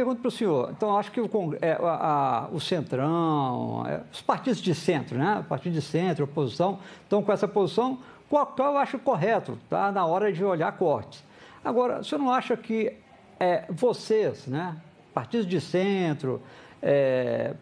pergunto para o senhor. Então, acho que o Centrão, os partidos de centro, né? Partido de centro, oposição, estão com essa posição, qual eu acho correto, tá? Na hora de olhar cortes. Agora, o senhor não acha que vocês, né? Partidos de centro,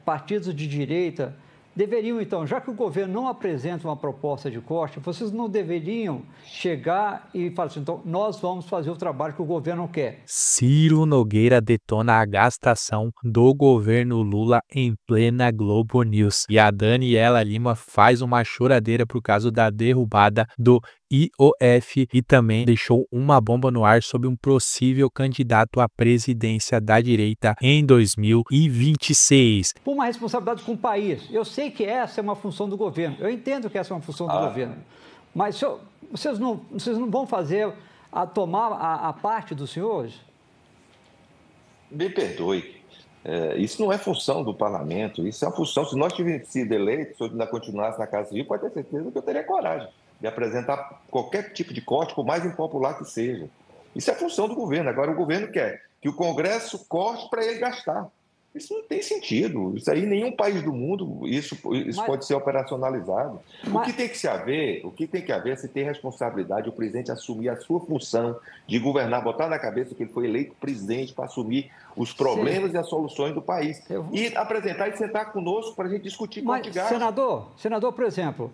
partidos de direita, deveriam, então, já que o governo não apresenta uma proposta de corte, vocês não deveriam chegar e falar assim, então, nós vamos fazer o trabalho que o governo quer. Ciro Nogueira detona a gastação do governo Lula em plena Globo News. E a Daniela Lima faz uma choradeira por causa da derrubada do IOF e também deixou uma bomba no ar sobre um possível candidato à presidência da direita em 2026. Por uma responsabilidade com o país. Eu sei que essa é uma função do governo. Eu entendo que essa é uma função do governo. Mas vocês não vão fazer tomar a parte dos senhores? Me perdoe. Isso não é função do parlamento. Isso é uma função. Se nós tivéssemos sido eleitos, se eu ainda continuasse na Casa Civil, pode ter certeza que eu teria coragem de apresentar qualquer tipo de corte, por mais impopular que seja. Isso é função do governo. Agora, o governo quer que o Congresso corte para ele gastar. Isso não tem sentido. Isso aí, em nenhum país do mundo, isso pode ser operacionalizado. O que tem que haver é se ter responsabilidade, o presidente assumir a sua função de governar, botar na cabeça que ele foi eleito presidente para assumir os problemas e as soluções do país. E apresentar e sentar conosco para a gente discutir corte de gasto. Senador, por exemplo,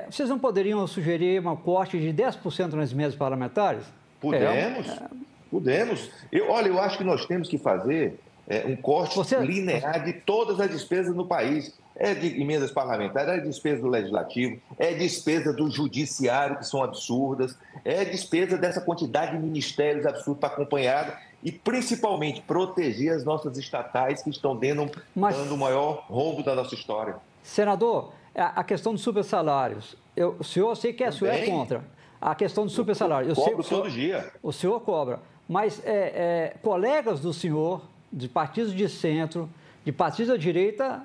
vocês não poderiam sugerir um corte de 10% nas emendas parlamentares? Podemos. Eu acho que nós temos que fazer um corte linear de todas as despesas no país. É de emendas parlamentares, é despesa do Legislativo, é despesa do Judiciário, que são absurdas, é despesa dessa quantidade de ministérios absurdos para acompanhar e, principalmente, proteger as nossas estatais que estão dando o maior rombo da nossa história. Senador, a questão dos supersalários, o senhor, sei que o senhor é contra. A questão do supersalário. Eu cobro todo dia. O senhor cobra. Mas colegas do senhor, de partidos de centro, de partidos da direita,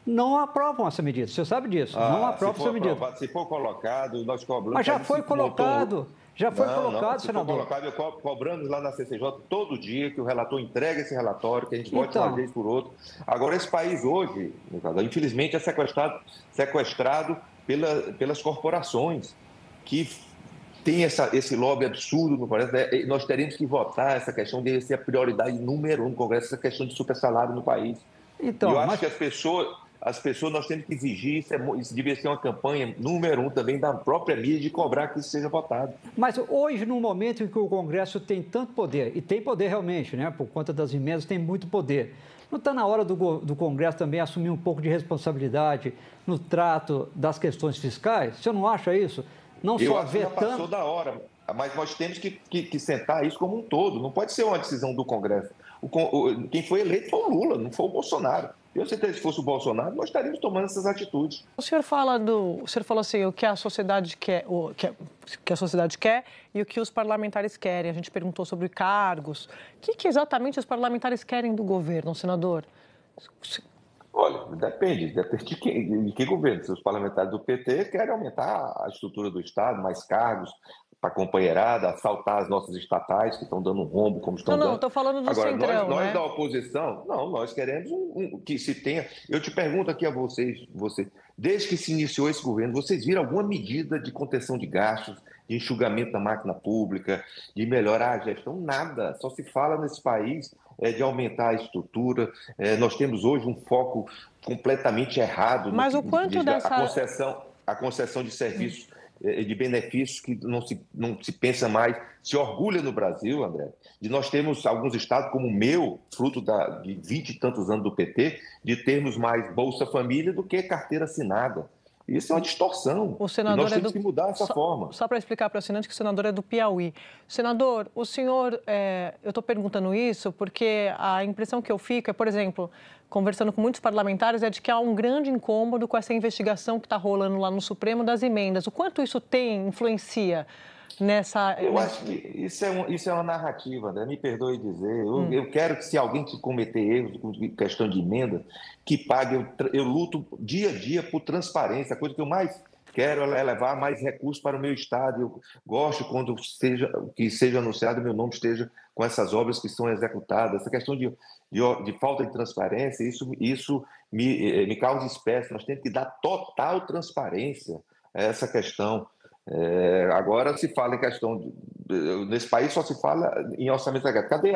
não aprovam essa medida. O senhor sabe disso. Não aprovam essa medida. Se for colocado, nós cobramos. Mas já foi colocado. Já foi colocado, senador. Se for colocado, cobramos lá na CCJ todo dia que o relator entregue esse relatório, que a gente vote uma vez por outro. Agora, esse país hoje, infelizmente, é sequestrado pelas corporações que tem esse lobby absurdo no Congresso. Nós teremos que votar essa questão de ser a prioridade número 1 no Congresso, essa questão de supersalário no país. Então, eu acho que as pessoas nós temos que exigir, isso deveria ser uma campanha número 1 também da própria mídia de cobrar que isso seja votado. Mas hoje, num momento em que o Congresso tem tanto poder, e tem poder realmente, né, por conta das emendas, tem muito poder, não está na hora do Congresso também assumir um pouco de responsabilidade no trato das questões fiscais? O senhor não acha isso? Eu acho que já passou da hora, mas nós temos que sentar isso como um todo. Não pode ser uma decisão do Congresso. Quem foi eleito foi o Lula, não foi o Bolsonaro. Eu sei que se fosse o Bolsonaro, nós estaríamos tomando essas atitudes. O senhor falou assim, o que a sociedade quer, que a sociedade quer e o que os parlamentares querem. A gente perguntou sobre cargos. O que exatamente os parlamentares querem do governo, senador? Olha, depende de que governo. Se os parlamentares do PT querem aumentar a estrutura do Estado, mais cargos para a companheirada, assaltar as nossas estatais, que estão dando um rombo, como estão dando. Não, estou falando do Agora, centrão, nós né? da oposição, nós queremos que se tenha... Eu te pergunto aqui a vocês, desde que se iniciou esse governo, vocês viram alguma medida de contenção de gastos, de enxugamento da máquina pública, de melhorar a gestão? Nada. Só se fala nesse país de aumentar a estrutura. Nós temos hoje um foco completamente errado. Mas o quanto a concessão de serviços, de benefícios que não se pensa mais, se orgulha no Brasil, André, de nós termos alguns estados como o meu, fruto de 20 e tantos anos do PT, de termos mais Bolsa Família do que carteira assinada. Isso é uma distorção. O senador e nós temos que mudar essa forma. Só para explicar para o assinante que o senador é do Piauí. Senador, o senhor, eu estou perguntando isso porque a impressão que eu fico é, por exemplo, conversando com muitos parlamentares, é de que há um grande incômodo com essa investigação que está rolando lá no Supremo das emendas. O quanto isso influencia nessa... Eu acho que isso é uma narrativa, André, me perdoe dizer. Eu quero que, se alguém que cometer erros com questão de emenda, que pague. Eu luto dia a dia por transparência, a coisa que eu mais quero levar mais recursos para o meu estado, eu gosto quando seja anunciado, meu nome esteja com essas obras que são executadas. Essa questão de falta de transparência, isso me causa espécie. Nós temos que dar total transparência a essa questão. Agora se fala em questão, nesse país só se fala em orçamento secreto. Cadê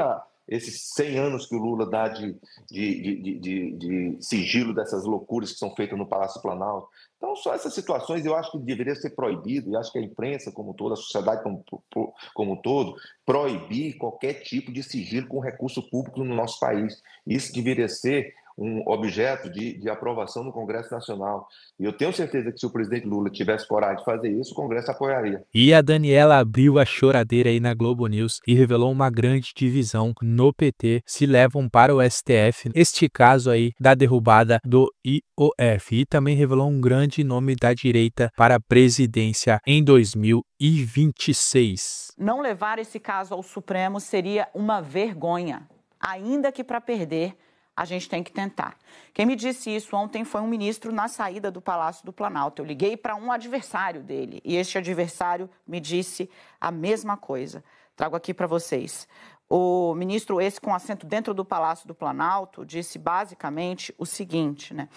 esses 100 anos que o Lula dá de sigilo dessas loucuras que são feitas no Palácio Planalto? Então, só essas situações eu acho que deveria ser proibido, e acho que a imprensa como um todo, a sociedade como um todo, proibir qualquer tipo de sigilo com recurso público no nosso país. Isso deveria ser um objeto de aprovação no Congresso Nacional. E eu tenho certeza que se o presidente Lula tivesse coragem de fazer isso, o Congresso apoiaria. E a Daniela abriu a choradeira aí na Globo News e revelou uma grande divisão no PT se levam para o STF, este caso aí da derrubada do IOF. E também revelou um grande nome da direita para a presidência em 2026. Não levar esse caso ao Supremo seria uma vergonha, ainda que para perder, a gente tem que tentar. Quem me disse isso ontem foi um ministro na saída do Palácio do Planalto. Eu liguei para um adversário dele e este adversário me disse a mesma coisa. Trago aqui para vocês. O ministro, esse com assento dentro do Palácio do Planalto, disse basicamente o seguinte, né?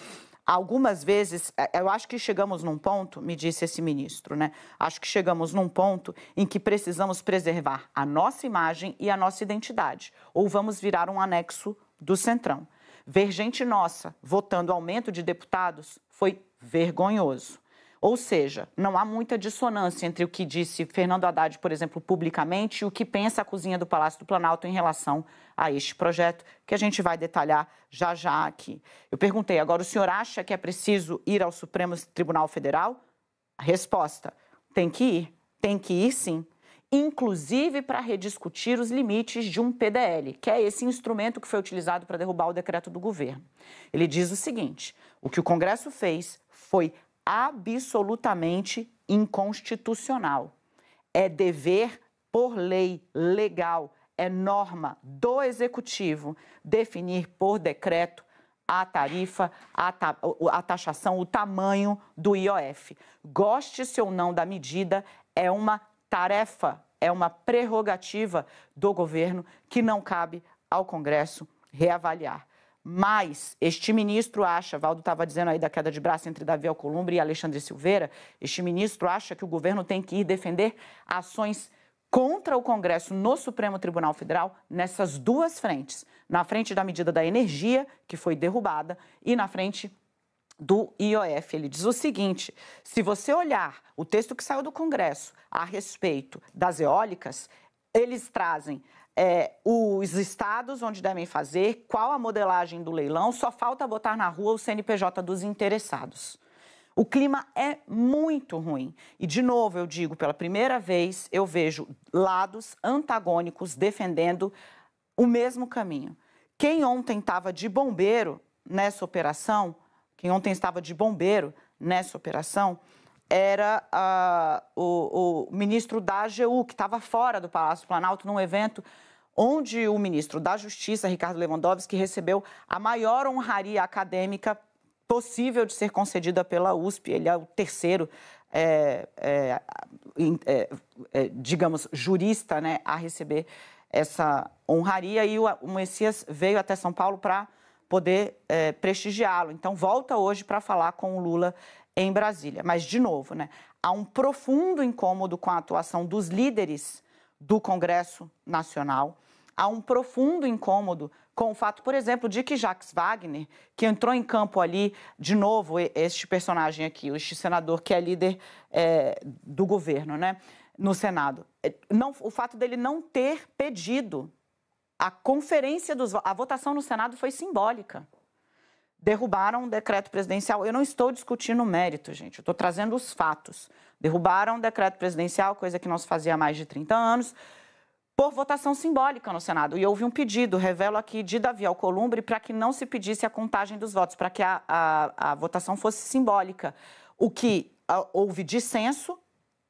Algumas vezes, eu acho que chegamos num ponto, me disse esse ministro, né? Acho que chegamos num ponto em que precisamos preservar a nossa imagem e a nossa identidade. Ou vamos virar um anexo do Centrão. Ver gente nossa votando aumento de deputados foi vergonhoso. Ou seja, não há muita dissonância entre o que disse Fernando Haddad, por exemplo, publicamente, e o que pensa a cozinha do Palácio do Planalto em relação a este projeto, que a gente vai detalhar já já aqui. Eu perguntei, agora o senhor acha que é preciso ir ao Supremo Tribunal Federal? A resposta, tem que ir sim. Inclusive para rediscutir os limites de um PDL, que é esse instrumento que foi utilizado para derrubar o decreto do governo. Ele diz o seguinte, o que o Congresso fez foi absolutamente inconstitucional. É dever por lei legal, é norma do Executivo definir por decreto a tarifa, a taxação, o tamanho do IOF. Goste-se ou não da medida, é uma tarefa, é uma prerrogativa do governo que não cabe ao Congresso reavaliar. Mas este ministro acha, Valdo estava dizendo aí da queda de braço entre Davi Alcolumbre e Alexandre Silveira, este ministro acha que o governo tem que ir defender ações contra o Congresso no Supremo Tribunal Federal nessas duas frentes. Na frente da medida da energia, que foi derrubada, e na frente do IOF. Ele diz o seguinte, se você olhar o texto que saiu do Congresso a respeito das eólicas, eles trazem os estados onde devem fazer, qual a modelagem do leilão, só falta botar na rua o CNPJ dos interessados. O clima é muito ruim. E, de novo, eu digo, pela primeira vez, eu vejo lados antagônicos defendendo o mesmo caminho. Quem ontem estava de bombeiro nessa operação, era o ministro da AGU, que estava fora do Palácio Planalto, num evento onde o ministro da Justiça, Ricardo Lewandowski, recebeu a maior honraria acadêmica possível de ser concedida pela USP. Ele é o terceiro, digamos, jurista, né, a receber essa honraria, e o Messias veio até São Paulo para poder prestigiá-lo. Então, volta hoje para falar com o Lula em Brasília. Mas, de novo, né, há um profundo incômodo com a atuação dos líderes do Congresso Nacional, há um profundo incômodo com o fato, por exemplo, de que Jacques Wagner, que entrou em campo ali, de novo, este personagem aqui, este senador que é líder do governo, né, no Senado, o fato dele não ter pedido a conferência a votação no Senado foi simbólica. Derrubaram o decreto presidencial. Eu não estou discutindo o mérito, gente. Eu estou trazendo os fatos. Derrubaram o decreto presidencial, coisa que não se fazia há mais de 30 anos, por votação simbólica no Senado. E houve um pedido, revelo aqui, de Davi Alcolumbre, para que não se pedisse a contagem dos votos, para que a votação fosse simbólica. O que houve dissenso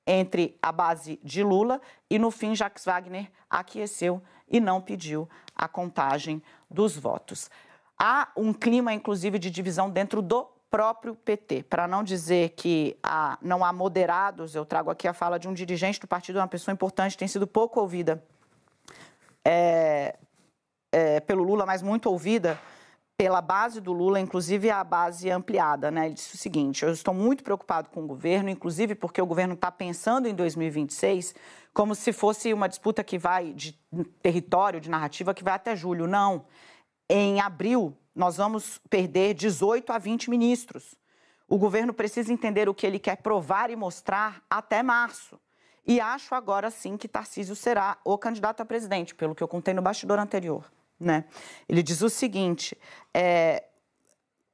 entre a base de Lula e, no fim, Jacques Wagner aqueceu e não pediu a contagem dos votos. Há um clima, inclusive, de divisão dentro do próprio PT. Para não dizer que não há moderados, eu trago aqui a fala de um dirigente do partido, uma pessoa importante, tem sido pouco ouvida pelo Lula, mas muito ouvida pela base do Lula, inclusive a base ampliada, né? Ele disse o seguinte: eu estou muito preocupado com o governo, inclusive porque o governo está pensando em 2026 como se fosse uma disputa que vai de território, de narrativa, que vai até julho. Não. Em abril, nós vamos perder 18 a 20 ministros. O governo precisa entender o que ele quer provar e mostrar até março. E acho agora sim que Tarcísio será o candidato a presidente, pelo que eu contei no bastidor anterior. Né? Ele diz o seguinte: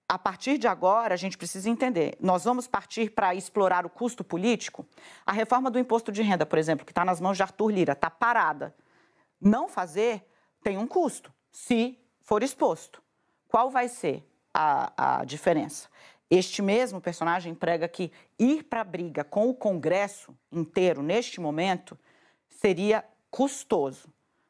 a partir de agora a gente precisa entender, nós vamos partir para explorar o custo político? A reforma do imposto de renda, por exemplo, que está nas mãos de Arthur Lira, está parada. Não fazer tem um custo, se for exposto. Qual vai ser a diferença? Este mesmo personagem prega que ir para a briga com o Congresso inteiro neste momento seria custoso,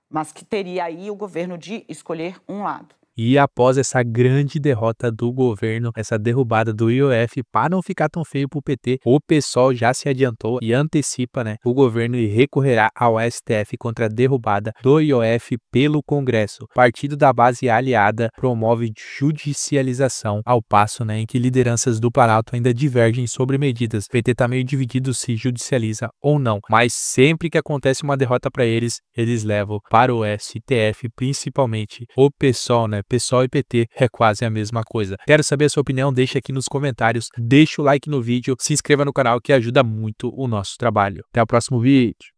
mas que teria aí o governo de escolher um lado. E após essa grande derrota do governo, essa derrubada do IOF, para não ficar tão feio para o PT, o PSOL já se adiantou e antecipa, né, o governo recorrerá ao STF contra a derrubada do IOF pelo Congresso. O partido da base aliada promove judicialização, ao passo, né, em que lideranças do Planalto ainda divergem sobre medidas. O PT está meio dividido se judicializa ou não, mas sempre que acontece uma derrota para eles, eles levam para o STF, principalmente o PSOL, né? PSOL e PT é quase a mesma coisa. Quero saber a sua opinião, deixa aqui nos comentários, deixa o like no vídeo, se inscreva no canal que ajuda muito o nosso trabalho. Até o próximo vídeo.